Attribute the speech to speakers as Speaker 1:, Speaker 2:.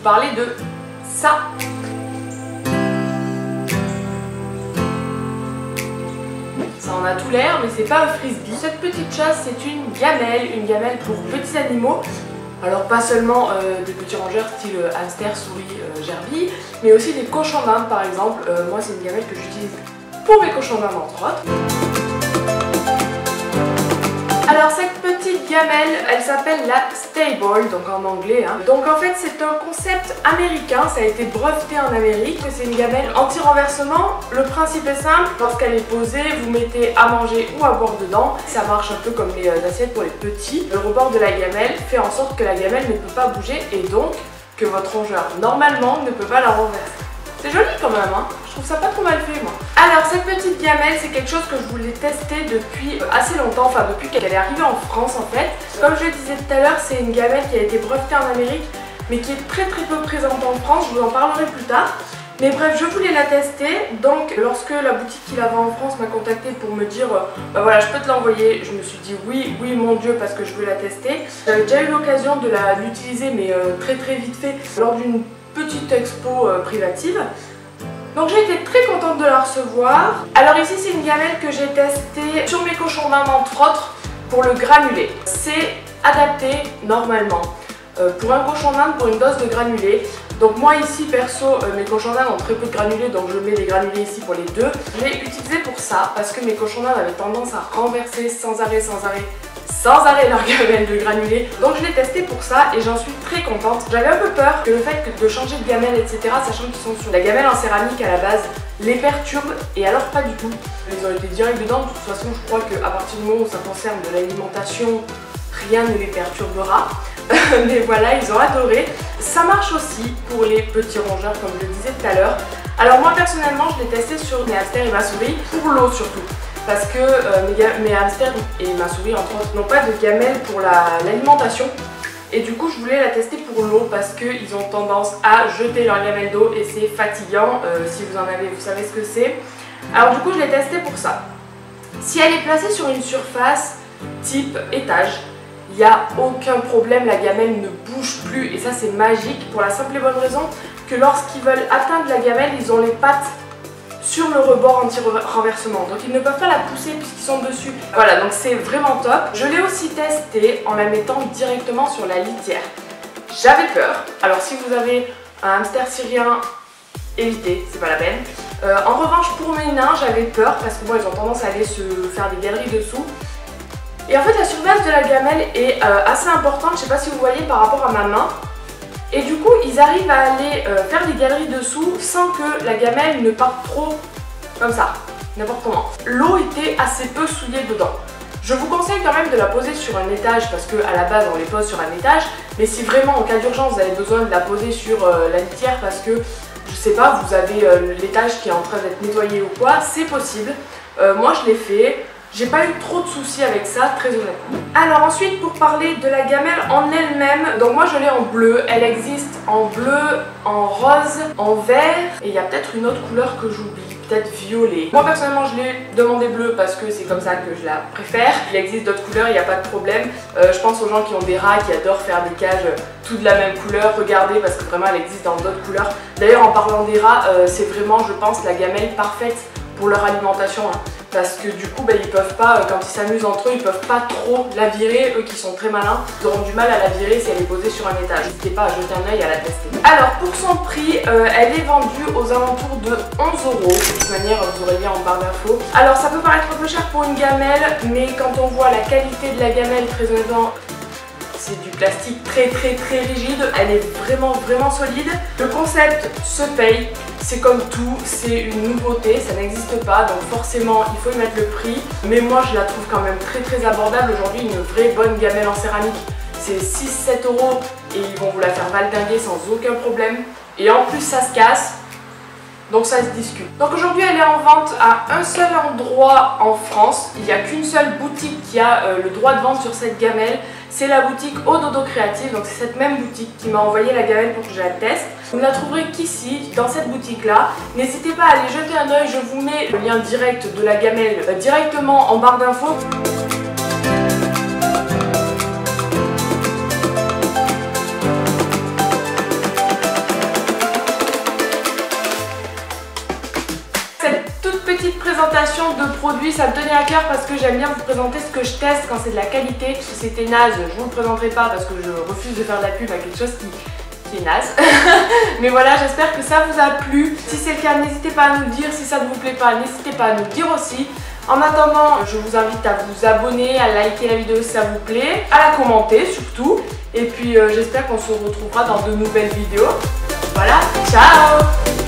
Speaker 1: parler de ça. Ça en a tout l'air, mais c'est pas un frisbee. Cette petite chose, c'est une gamelle pour petits animaux. Alors pas seulement des petits rongeurs style hamster, souris, gerbille, mais aussi des cochons d'Inde par exemple. Moi c'est une gamelle que j'utilise pour mes cochons d'Inde entre autres. Alors cette petite gamelle, elle s'appelle la Stable, donc en anglais. Donc en fait c'est un concept américain, ça a été breveté en Amérique. C'est une gamelle anti-renversement. Le principe est simple, lorsqu'elle est posée, vous mettez à manger ou à boire dedans. Ça marche un peu comme les assiettes pour les petits. Le rebord de la gamelle fait en sorte que la gamelle ne peut pas bouger et donc que votre rongeur normalement ne peut pas la renverser. C'est joli quand même, hein. Je trouve ça pas trop mal fait moi. Alors cette petite gamelle, c'est quelque chose que je voulais tester depuis assez longtemps, enfin depuis qu'elle est arrivée en France en fait. Comme je le disais tout à l'heure, c'est une gamelle qui a été brevetée en Amérique mais qui est très peu présente en France, je vous en parlerai plus tard. Mais bref, je voulais la tester, donc lorsque la boutique qui la vend en France m'a contacté pour me dire bah voilà je peux te l'envoyer, je me suis dit oui mon dieu parce que je veux la tester. J'avais déjà eu l'occasion de l'utiliser mais très vite fait lors d'une petite expo privative. Donc j'ai été très contente de la recevoir. Alors ici c'est une gamelle que j'ai testée sur mes cochons d'Inde entre autres pour le granulé. C'est adapté normalement pour un cochon d'Inde pour une dose de granulé. Donc moi ici perso mes cochons d'Inde ont très peu de granulés donc je mets des granulés ici pour les deux. Je l'ai utilisé pour ça parce que mes cochons d'Inde avaient tendance à renverser sans arrêt leur gamelle de granulés. Donc je l'ai testé pour ça et j'en suis très contente. J'avais un peu peur que le fait de changer de gamelle etc, sachant qu'ils sont sur la gamelle en céramique à la base, les perturbe et alors pas du tout. Ils ont été direct dedans, de toute façon je crois qu'à partir du moment où ça concerne de l'alimentation, rien ne les perturbera. Mais voilà, ils ont adoré. Ça marche aussi pour les petits rongeurs comme je le disais tout à l'heure. Alors moi personnellement je l'ai testé sur mes hamsters et ma souris, pour l'eau surtout. Parce que mes hamsters et ma souris entre autres n'ont pas de gamelle pour l'alimentation. Et du coup je voulais la tester pour l'eau parce qu'ils ont tendance à jeter leur gamelle d'eau et c'est fatigant. Si vous en avez, vous savez ce que c'est. Alors du coup je l'ai testé pour ça. Si elle est placée sur une surface type étage, il n'y a aucun problème, la gamelle ne bouge plus et ça c'est magique pour la simple et bonne raison que lorsqu'ils veulent atteindre la gamelle, ils ont les pattes sur le rebord anti-renversement. Donc ils ne peuvent pas la pousser puisqu'ils sont dessus. Voilà, donc c'est vraiment top. Je l'ai aussi testé en la mettant directement sur la litière. J'avais peur. Alors si vous avez un hamster syrien, évitez, c'est pas la peine. En revanche pour mes nains, j'avais peur parce que bon, ils ont tendance à aller se faire des galeries dessous. Et en fait la surface de la gamelle est assez importante, je sais pas si vous voyez par rapport à ma main. Et du coup ils arrivent à aller faire des galeries dessous sans que la gamelle ne parte trop comme ça, n'importe comment. L'eau était assez peu souillée dedans. Je vous conseille quand même de la poser sur un étage parce qu'à la base on les pose sur un étage. Mais si vraiment en cas d'urgence vous avez besoin de la poser sur la litière parce que je sais pas, vous avez l'étage qui est en train d'être nettoyé ou quoi, c'est possible. Moi je l'ai fait. J'ai pas eu trop de soucis avec ça, très honnêtement. Alors ensuite, pour parler de la gamelle en elle-même, donc moi je l'ai en bleu, elle existe en bleu, en rose, en vert, et il y a peut-être une autre couleur que j'oublie, peut-être violet. Moi personnellement je l'ai demandé bleu parce que c'est comme ça que je la préfère. Il existe d'autres couleurs, il n'y a pas de problème. Je pense aux gens qui ont des rats, qui adorent faire des cages toutes de la même couleur. Regardez parce que vraiment elle existe dans d'autres couleurs. D'ailleurs en parlant des rats, c'est vraiment je pense la gamelle parfaite pour leur alimentation. Parce que du coup ils peuvent pas, quand ils s'amusent entre eux, ils peuvent pas trop la virer, eux qui sont très malins, ils auront du mal à la virer si elle est posée sur un étage. N'hésitez pas à jeter un œil, à la tester. Alors pour son prix, elle est vendue aux alentours de 11 €. De toute manière vous aurez bien en barre d'infos. Alors ça peut paraître un peu cher pour une gamelle, mais quand on voit la qualité de la gamelle, très honnêtement, c'est du plastique très rigide, elle est vraiment solide. Le concept se paye, c'est comme tout, c'est une nouveauté, ça n'existe pas, donc forcément il faut y mettre le prix. Mais moi je la trouve quand même très abordable aujourd'hui, une vraie bonne gamelle en céramique. C'est 6-7 € et ils vont vous la faire valdinguer sans aucun problème. Et en plus ça se casse. Donc ça se discute. Donc aujourd'hui elle est en vente à un seul endroit en France. Il n'y a qu'une seule boutique qui a le droit de vente sur cette gamelle. C'est la boutique Au Dodo Créative. Donc c'est cette même boutique qui m'a envoyé la gamelle pour que je la teste. Vous ne la trouverez qu'ici, dans cette boutique là. N'hésitez pas à aller jeter un oeil. Je vous mets le lien direct de la gamelle directement en barre d'infos. présentation de produits, ça me tenait à cœur parce que j'aime bien vous présenter ce que je teste quand c'est de la qualité. Si c'était naze, je vous le présenterai pas parce que je refuse de faire de la pub à quelque chose qui est naze. Mais voilà, j'espère que ça vous a plu. Si c'est le cas, n'hésitez pas à nous le dire. Si ça ne vous plaît pas, n'hésitez pas à nous le dire aussi. En attendant, je vous invite à vous abonner, à liker la vidéo si ça vous plaît, à la commenter surtout. Et puis j'espère qu'on se retrouvera dans de nouvelles vidéos. Voilà, ciao!